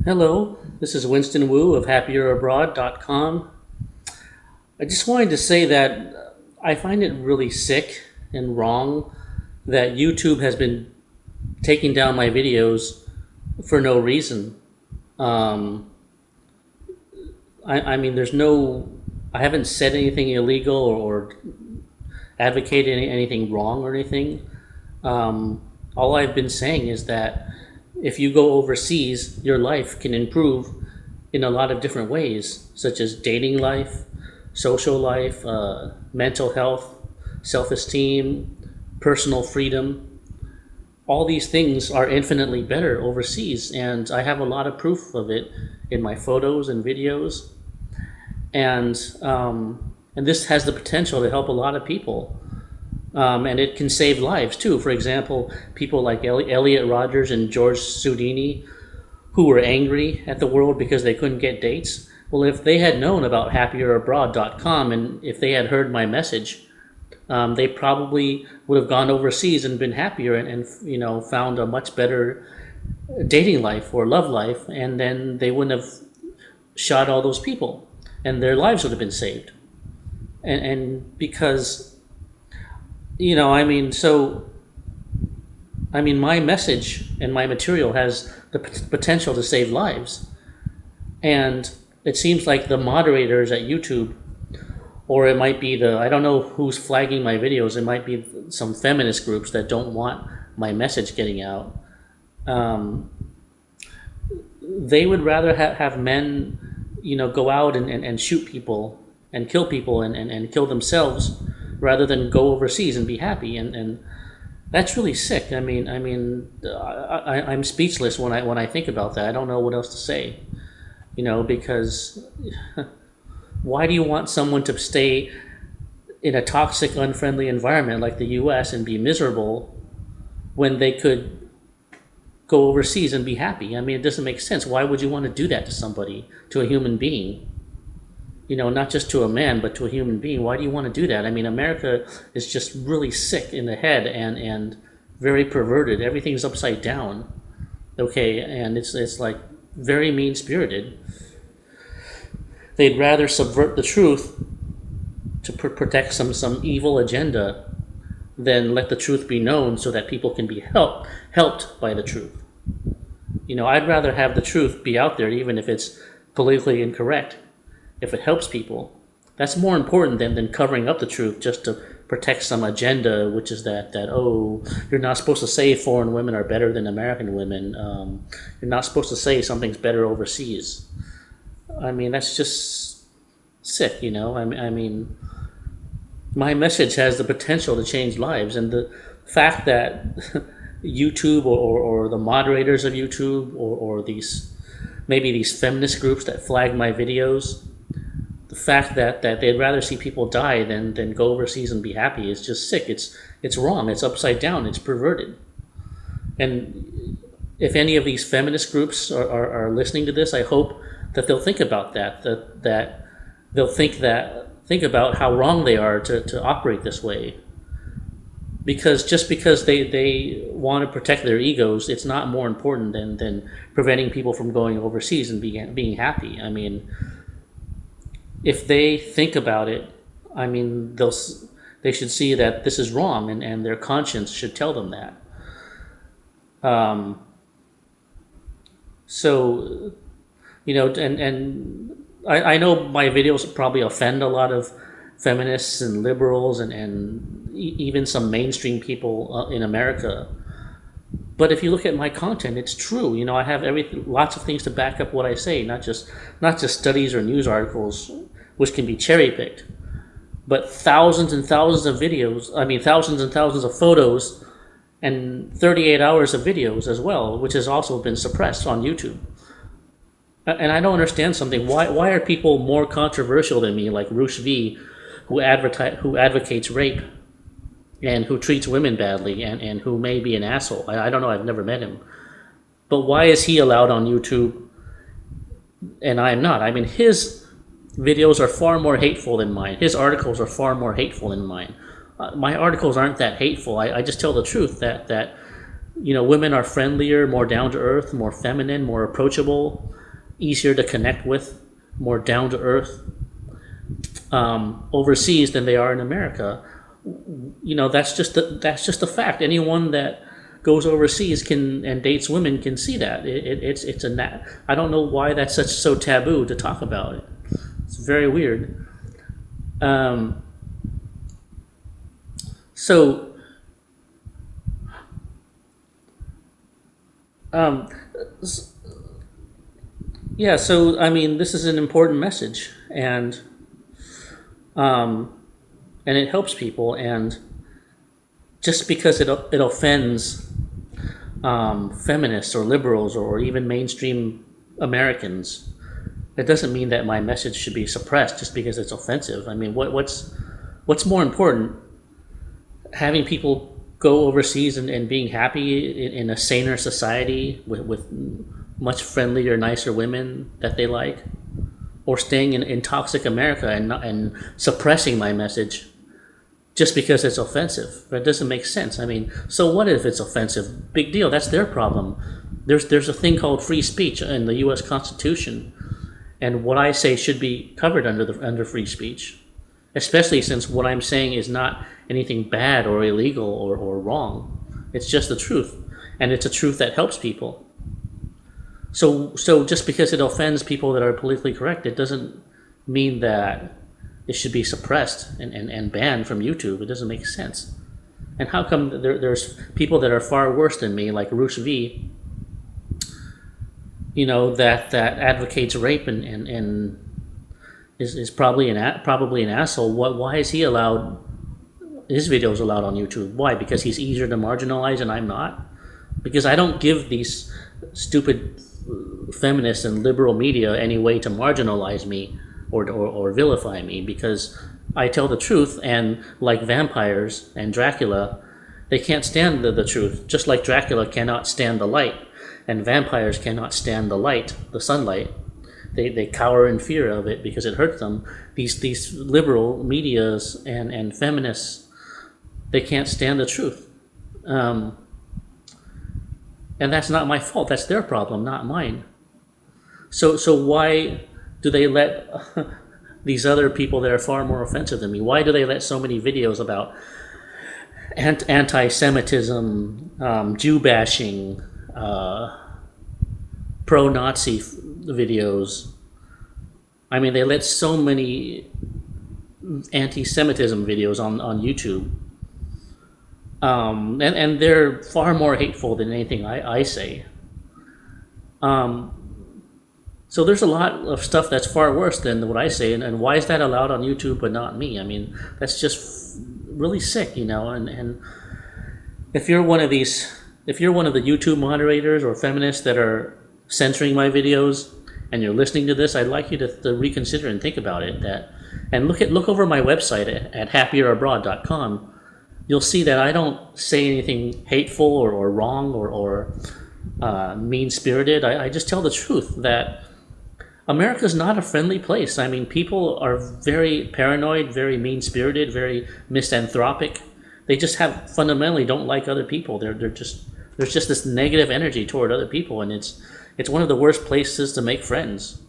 Hello, this is Winston Wu of happierabroad.com. I just wanted to say that I find it really sick and wrong that YouTube has been taking down my videos for no reason. I mean, I haven't said anything illegal or advocated anything wrong or anything. All I've been saying is that if you go overseas, your life can improve in a lot of different ways, such as dating life, social life, mental health, self-esteem, personal freedom. All these things are infinitely better overseas, and I have a lot of proof of it in my photos and videos. And this has the potential to help a lot of people. And it can save lives too. For example, people like Elliot Rodgers and George Soudini, who were angry at the world because they couldn't get dates. Well, if they had known about hatful and if they had heard my message, they probably would have gone overseas and been happier and found a much better dating life or love life, and then they wouldn't have shot all those people, and their lives would have been saved. And because my message and my material has the potential to save lives. And it seems like the moderators at YouTube, or it might be I don't know who's flagging my videos, it might be some feminist groups that don't want my message getting out. They would rather have men, go out and shoot people and kill people and kill themselves, rather than go overseas and be happy, and that's really sick. I'm speechless when I think about that. I don't know what else to say, because why do you want someone to stay in a toxic, unfriendly environment like the U.S. and be miserable when they could go overseas and be happy? It doesn't make sense. Why would you want to do that to somebody, to a human being? Not just to a man, but to a human being. Why do you want to do that? America is just really sick in the head and very perverted. Everything's upside down, okay? And it's like very mean-spirited. They'd rather subvert the truth to protect some evil agenda than let the truth be known so that people can be helped by the truth. I'd rather have the truth be out there, even if it's politically incorrect. If it helps people, that's more important than covering up the truth just to protect some agenda, which is that you're not supposed to say foreign women are better than American women. You're not supposed to say something's better overseas. That's just sick, my message has the potential to change lives, and the fact that YouTube or the moderators of YouTube or maybe these feminist groups that flag my videos, the fact that they'd rather see people die than go overseas and be happy is just sick. It's wrong. It's upside down. It's perverted. And if any of these feminist groups are listening to this, I hope that they'll think about that they'll think about how wrong they are to operate this way. Because just because they want to protect their egos, it's not more important than preventing people from going overseas and being happy. If they think about it, they should see that this is wrong, and their conscience should tell them that. I know my videos probably offend a lot of feminists and liberals and even some mainstream people in America. But if you look at my content, it's true. I have lots of things to back up what I say, not just studies or news articles, which can be cherry picked, but thousands and thousands of videos. Thousands and thousands of photos, and 38 hours of videos as well, which has also been suppressed on YouTube. And I don't understand something. Why are people more controversial than me, like Rooshv, who advocates rape and who treats women badly and who may be an asshole? I don't know. I've never met him. But why is he allowed on YouTube and I'm not? His videos are far more hateful than mine. His articles are far more hateful than mine. My articles aren't that hateful. I just tell the truth that women are friendlier, more down to earth, more feminine, more approachable. easier to connect with, more down to earth overseas than they are in America. That's just a fact. Anyone that goes overseas and dates women can see that. I don't know why that's so taboo to talk about it. It's very weird. So I mean, this is an important message, and it helps people, and just because it offends feminists or liberals or even mainstream Americans, it doesn't mean that my message should be suppressed just because it's offensive. I mean, what's more important? Having people go overseas and being happy in a saner society with much friendlier, nicer women that they like, or staying in toxic America and suppressing my message just because it's offensive? That doesn't make sense. I mean, so what if it's offensive? Big deal. That's their problem. There's a thing called free speech in the U.S. Constitution, and what I say should be covered under free speech, especially since what I'm saying is not anything bad or illegal or wrong. It's just the truth, and it's a truth that helps people. So just because it offends people that are politically correct, it doesn't mean that it should be suppressed and banned from YouTube. It doesn't make sense. And how come there's people that are far worse than me, like Rooshv, that advocates rape and is probably an asshole? Why is he allowed? His videos allowed on YouTube? Why? Because he's easier to marginalize and I'm not? Because I don't give these stupid feminists and liberal media any way to marginalize me or vilify me, because I tell the truth, and like vampires and Dracula, they can't stand the truth, just like Dracula cannot stand the light, and vampires cannot stand the light, the sunlight. They cower in fear of it because it hurts them. These liberal medias and feminists, they can't stand the truth. And that's not my fault. That's their problem, not mine. So why do they let these other people that are far more offensive than me, why do they let so many videos about anti-Semitism, Jew bashing, pro-Nazi videos? I mean, they let so many anti-Semitism videos on YouTube. And they're far more hateful than anything I say. So there's a lot of stuff that's far worse than what I say, and why is that allowed on YouTube but not me? I mean, that's just really sick, and if you're one of the YouTube moderators or feminists that are censoring my videos and you're listening to this, I'd like you to reconsider and think about it, and look over my website at happierabroad.com. You'll see that I don't say anything hateful or wrong or mean-spirited. I just tell the truth that America's not a friendly place. I mean, people are very paranoid, very mean-spirited, very misanthropic. They just fundamentally don't like other people. There's just this negative energy toward other people, and it's one of the worst places to make friends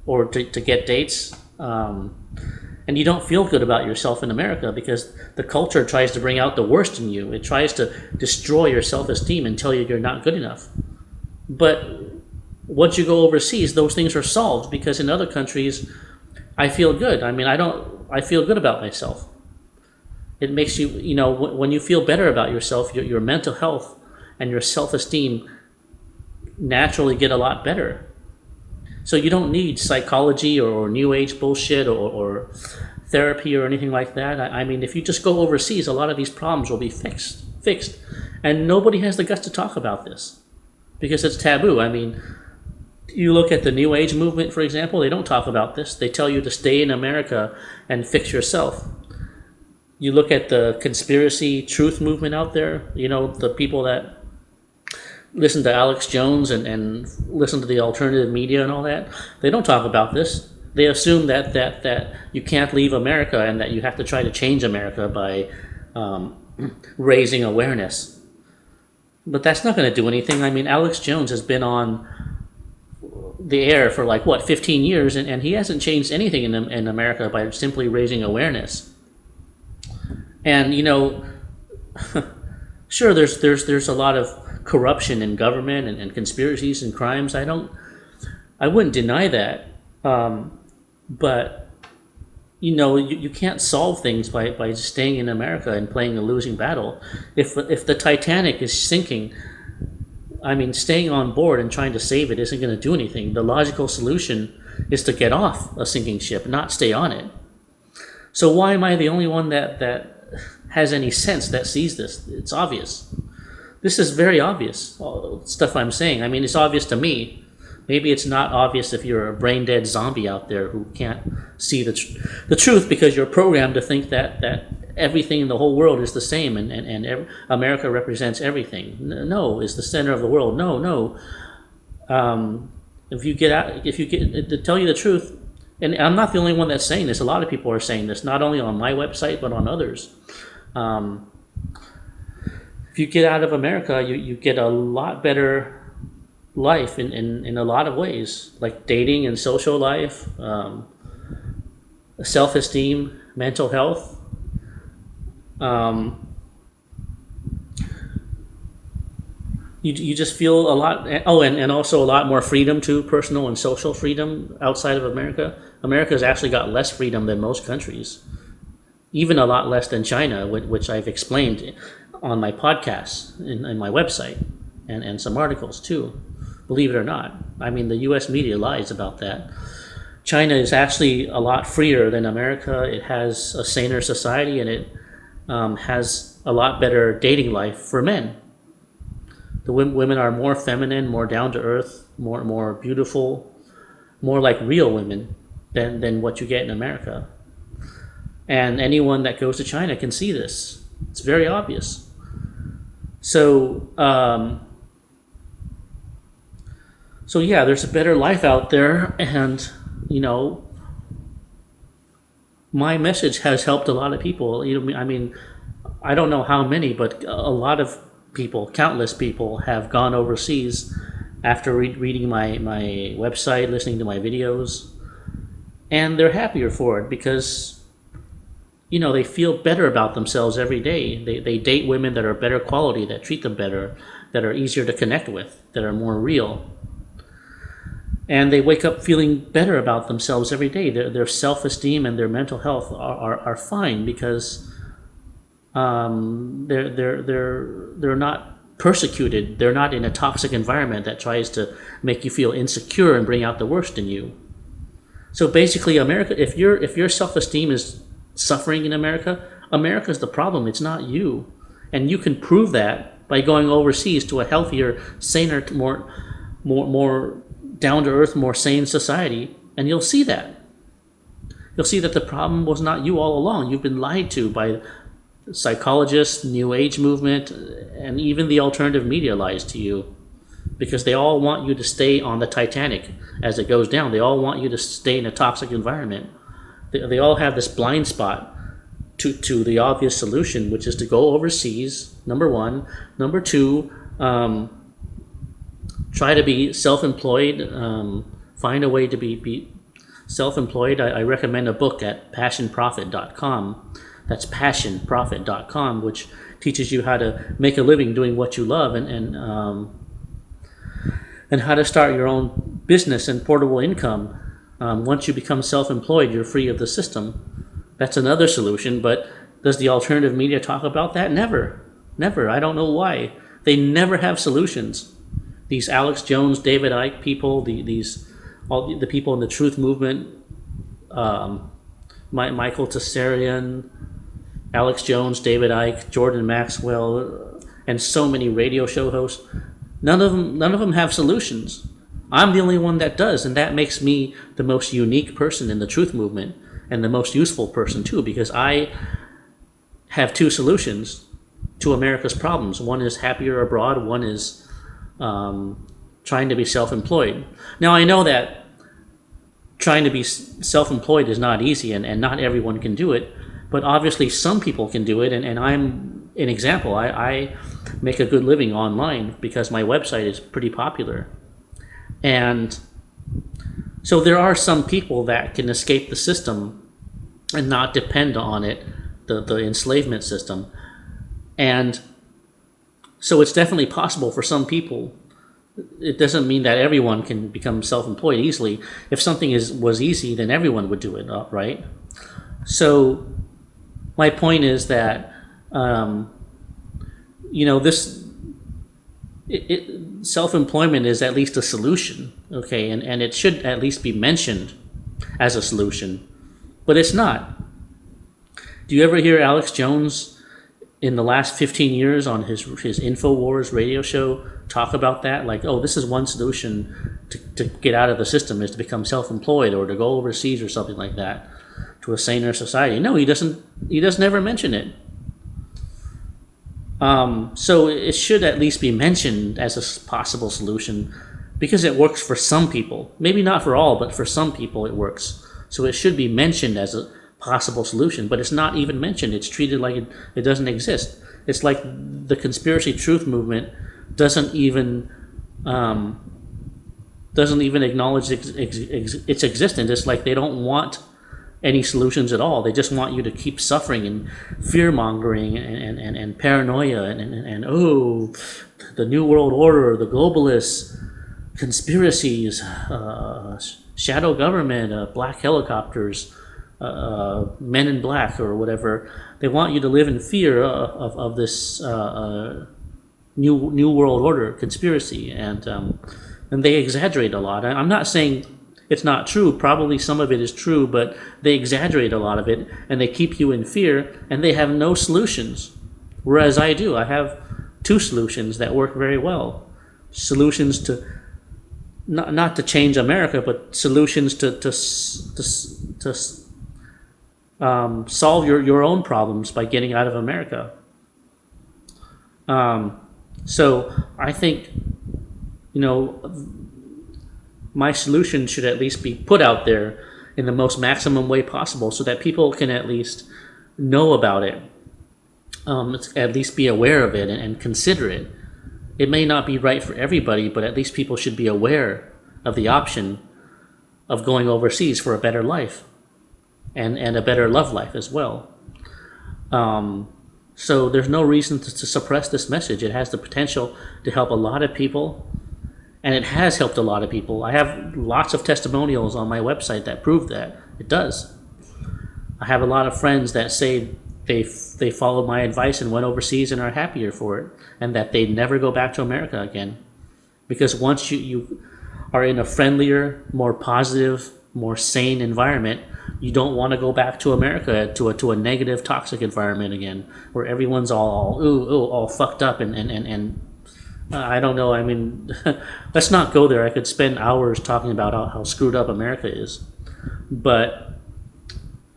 or to get dates. And you don't feel good about yourself in America because the culture tries to bring out the worst in you. It tries to destroy your self-esteem and tell you you're not good enough. But once you go overseas, those things are solved, because in other countries, I feel good. I mean, I feel good about myself. It makes you, when you feel better about yourself, your mental health and your self-esteem naturally get a lot better. So you don't need psychology or new age bullshit or therapy or anything like that. I mean, if you just go overseas, a lot of these problems will be fixed. And nobody has the guts to talk about this because it's taboo. I mean, you look at the new age movement, for example, they don't talk about this. They tell you to stay in America and fix yourself. You look at the conspiracy truth movement out there, the people that listen to Alex Jones and listen to the alternative media and all that, they don't talk about this. They assume that you can't leave America and that you have to try to change America by raising awareness. But that's not going to do anything. I mean, Alex Jones has been on the air for like what 15 years, and he hasn't changed anything in America by simply raising awareness. And sure, there's a lot of corruption in government and conspiracies and crimes. I wouldn't deny that, but you can't solve things by just staying in America and playing a losing battle. If the Titanic is sinking, I mean, staying on board and trying to save it isn't going to do anything. The logical solution is to get off a sinking ship, not stay on it. So why am I the only one that has any sense that sees this? It's obvious. This is very obvious, all the stuff I'm saying. I mean, it's obvious to me. Maybe it's not obvious if you're a brain-dead zombie out there who can't see the truth because you're programmed to think that everything in the whole world is the same and America represents everything. No, is the center of the world. No. If you get to tell you the truth, and I'm not the only one that's saying this. A lot of people are saying this, not only on my website but on others. If you get out of America, you get a lot better life in a lot of ways, like dating and social life, self-esteem, mental health. You just feel a lot. Oh, and also a lot more freedom too, personal and social freedom outside of America. America's actually got less freedom than most countries, even a lot less than China, which I've explained on my podcast and my website and some articles too. Believe it or not. I mean, the U.S. media lies about that. China is actually a lot freer than America. It has a saner society, and it has a lot better dating life for men. The women are more feminine, more down to earth, more beautiful, more like real women than what you get in America. And anyone that goes to China can see this. It's very obvious. So yeah, there's a better life out there, and my message has helped a lot of people. I mean, I don't know how many, but a lot of people, countless people, have gone overseas after reading my website, listening to my videos, and they're happier for it because they feel better about themselves every day. They date women that are better quality, that treat them better, that are easier to connect with, that are more real. And they wake up feeling better about themselves every day. Their self-esteem and their mental health are fine because they're not persecuted. They're not in a toxic environment that tries to make you feel insecure and bring out the worst in you. So basically, America, if your self-esteem is suffering in America, America's the problem. It's not you, and you can prove that by going overseas to a healthier, saner, more down-to-earth, more sane society, and you'll see that. You'll see that the problem was not you all along. You've been lied to by psychologists, New Age movement, and even the alternative media lies to you because they all want you to stay on the Titanic as it goes down. They all want you to stay in a toxic environment. They all have this blind spot to the obvious solution, which is to go overseas, number one. Number two, try to be self-employed, find a way to be self-employed. I recommend a book at passionprofit.com. That's passionprofit.com, which teaches you how to make a living doing what you love and how to start your own business and portable income. Once you become self-employed, you're free of the system. That's another solution, but does the alternative media talk about that? Never. I don't know why. They never have solutions. These Alex Jones, David Icke people, all the people in the truth movement, Michael Tessarian, Alex Jones, David Icke, Jordan Maxwell, and so many radio show hosts. None of them have solutions. I'm the only one that does, and that makes me the most unique person in the truth movement and the most useful person too, because I have two solutions to America's problems. One is happier abroad. One is trying to be self-employed. Now, I know that trying to be self-employed is not easy, and not everyone can do it, but obviously some people can do it, and I'm an example. I make a good living online because my website is pretty popular. And So there are some people that can escape the system and not depend on it, the enslavement system. And so it's definitely possible for some people. It doesn't mean that everyone can become self-employed easily. If something was easy, then everyone would do it, right? So my point is that, self-employment is at least a solution, okay? And it should at least be mentioned as a solution, but it's not. Do you ever hear Alex Jones in the last 15 years on his InfoWars radio show talk about that? Like, oh, this is one solution to get out of the system is to become self-employed or to go overseas or something like that to a saner society. No, he doesn't ever mention it. So it should at least be mentioned as a possible solution because it works for some people. Maybe not for all, but for some people it works. So it should be mentioned as a possible solution, but it's not even mentioned. It's treated like it doesn't exist. It's like the conspiracy truth movement doesn't even acknowledge its existence. It's like they don't want any solutions at all. They just want you to keep suffering and fear-mongering and paranoia and oh, the New World Order, the globalists, conspiracies, shadow government, black helicopters, men in black or whatever. They want you to live in fear of this new world order conspiracy, and they exaggerate a lot. I'm not saying it's not true. Probably some of it is true, but they exaggerate a lot of it, and they keep you in fear, and they have no solutions. Whereas I do. I have two solutions that work very well. Solutions to not to change America, but solutions to solve your own problems by getting out of America. So I think, my solution should at least be put out there in the most maximum way possible so that people can at least know about it, at least be aware of it and consider it. It may not be right for everybody, but at least people should be aware of the option of going overseas for a better life and a better love life as well. So there's no reason to suppress this message. It has the potential to help a lot of people, and it has helped a lot of people. I have lots of testimonials on my website that prove that it does. I have a lot of friends that say they followed my advice and went overseas and are happier for it, and that they'd never go back to America again. Because once you are in a friendlier, more positive, more sane environment, you don't want to go back to America to a negative, toxic environment again, where everyone's all fucked up and I don't know. I mean, let's not go there. I could spend hours talking about how screwed up America is, but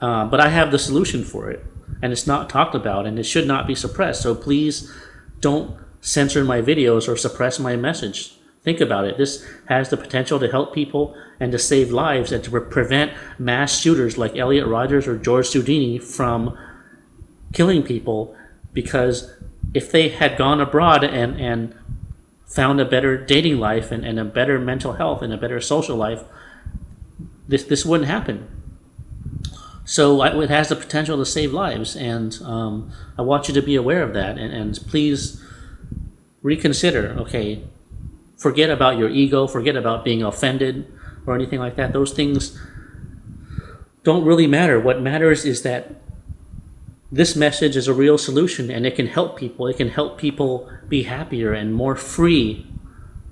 I have the solution for it, and it's not talked about, and it should not be suppressed. So please don't censor my videos or suppress my message. Think about it. This has the potential to help people and to save lives and to prevent mass shooters like Elliot Rodgers or George Houdini from killing people, because if they had gone abroad and found a better dating life and a better mental health and a better social life, this wouldn't happen. So it has the potential to save lives, and I want you to be aware of that, and please reconsider. Okay, forget about your ego, forget about being offended or anything like that. Those things don't really matter. What matters is that this message is a real solution, and it can help people. It can help people be happier and more free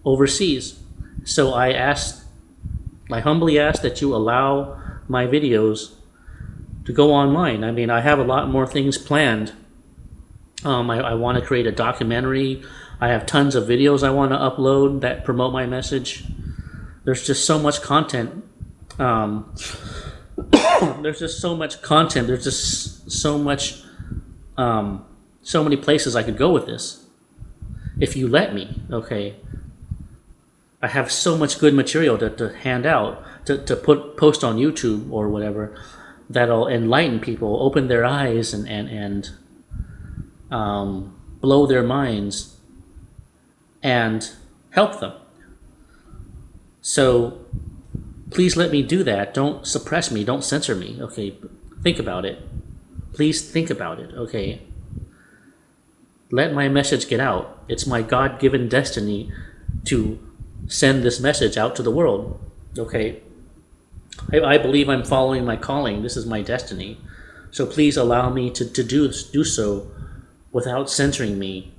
overseas. So I humbly ask that you allow my videos to go online. I mean, I have a lot more things planned. I want to create a documentary. I have tons of videos I want to upload that promote my message. There's just so much content. There's just so much content. There's just so much, so many places I could go with this, if you let me. Okay, I have so much good material to hand out, to post on YouTube or whatever, that'll enlighten people, open their eyes, and blow their minds and help them. So Please let me do that. Don't suppress me. Don't censor me. Okay, think about it. Please think about it. Okay. Let my message get out. It's my God-given destiny to send this message out to the world. Okay. I believe I'm following my calling. This is my destiny. So please allow me to do so without censoring me,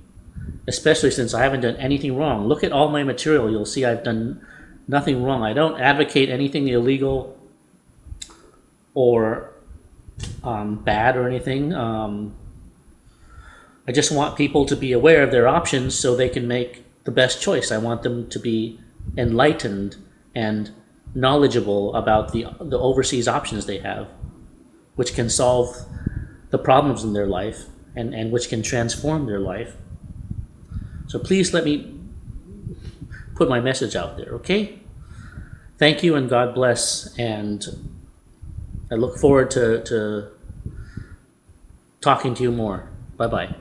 especially since I haven't done anything wrong. Look at all my material. You'll see I've done nothing wrong. I don't advocate anything illegal or bad or anything. I just want people to be aware of their options so they can make the best choice. I want them to be enlightened and knowledgeable about the overseas options they have, which can solve the problems in their life and which can transform their life. So please let me put my message out there, okay? Thank you and God bless, and I look forward to talking to you more. Bye-bye.